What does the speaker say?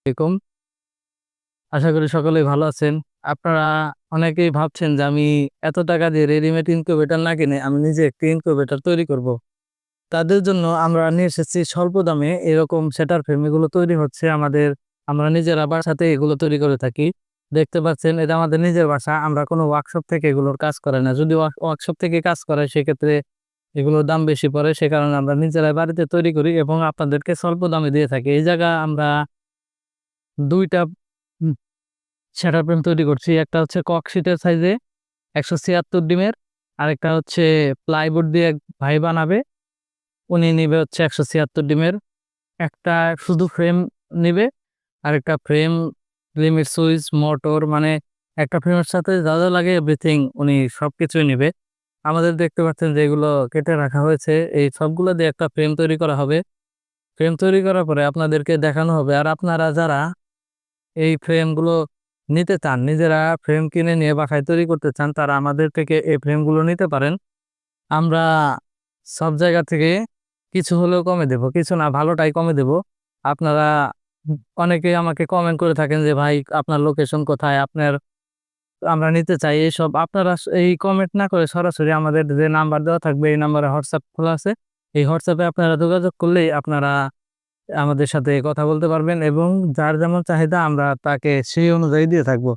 আলাইকুম। আশা করি সকলেই ভালো আছেন। আপনারা অনেকেই ভাবছেন যে আমি এত টাকা দিয়ে রেডিমেড ইনকিউবেটর না কিনে আমি নিজে একটি ইনকিউবেটর তৈরি করব। তাদের জন্য আমরা নিয়ে এসেছি স্বল্প দামে এরকম সেটার ফ্রেম এগুলো তৈরি হচ্ছে আমরা নিজেরা বাসাতে এগুলো তৈরি করে থাকি। দেখতে পাচ্ছেন এটা আমাদের নিজের বাসা। আমরা কোনো ওয়ার্কশপ থেকে এগুলোর কাজ করাই না। যদি ওয়ার্কশপ থেকে কাজ করাই সেক্ষেত্রে এগুলোর দাম বেশি পড়ে। সে কারণে আমরা নিজেরাই বাড়িতে তৈরি করি এবং আপনাদেরকে স্বল্প দামে দিয়ে থাকি। এই জায়গা আমরা ২ টা শাটার ফ্রেম তৈরি করছি। একটা হচ্ছে ককশিটের সাইজে ১৭৬ ডিমের, আরেকটা হচ্ছে প্লাইবোর্ড দিয়ে এক ভাই বানাবে। উনি নিবে হচ্ছে ১৭৬ ডিমের। একটা শুধু ফ্রেম নিবে, আরেকটা ফ্রেম, লিমিট সুইচ, মোটর মানে একটা ফ্রেমের সাথে যা, যা লাগে এভরিথিং উনি সবকিছুই নিবে। আমাদের দেখতে পাচ্ছেন যে এগুলো কেটে রাখা হয়েছে। এই সবগুলো দিয়ে একটা ফ্রেম তৈরি করা হবে। ফ্রেম তৈরি করার পরে আপনাদেরকে দেখানো হবে। আর আপনারা যারা এই ফ্রেমগুলো নিতে চান, নিজেরা ফ্রেম কিনে নিয়ে বাসায় তৈরি করতে চান, তারা আমাদের থেকে এই ফ্রেমগুলো নিতে পারেন। আমরা সব জায়গা থেকে কিছু হলেও কমে দেব। কিছু না, ভালোটাই কমে দেব। আপনারা অনেকেই আমাকে কমেন্ট করে থাকেন যে, "ভাই আপনার লোকেশন কোথায়? আমরা নিতে চাই।" এইসব আপনারা এই কমেন্ট না করে সরাসরি আমাদের যে নাম্বার দেওয়া থাকবে এই নাম্বারে হোয়াটসঅ্যাপ খোলা আছে। এই হোয়াটসঅ্যাপে আপনারা যোগাযোগ করলেই আপনারা আমাদের সাথে কথা বলতে পারবেন এবং যার যেমন চাহিদা আমরা তাকে সেই অনুযায়ী দিয়ে থাকবো।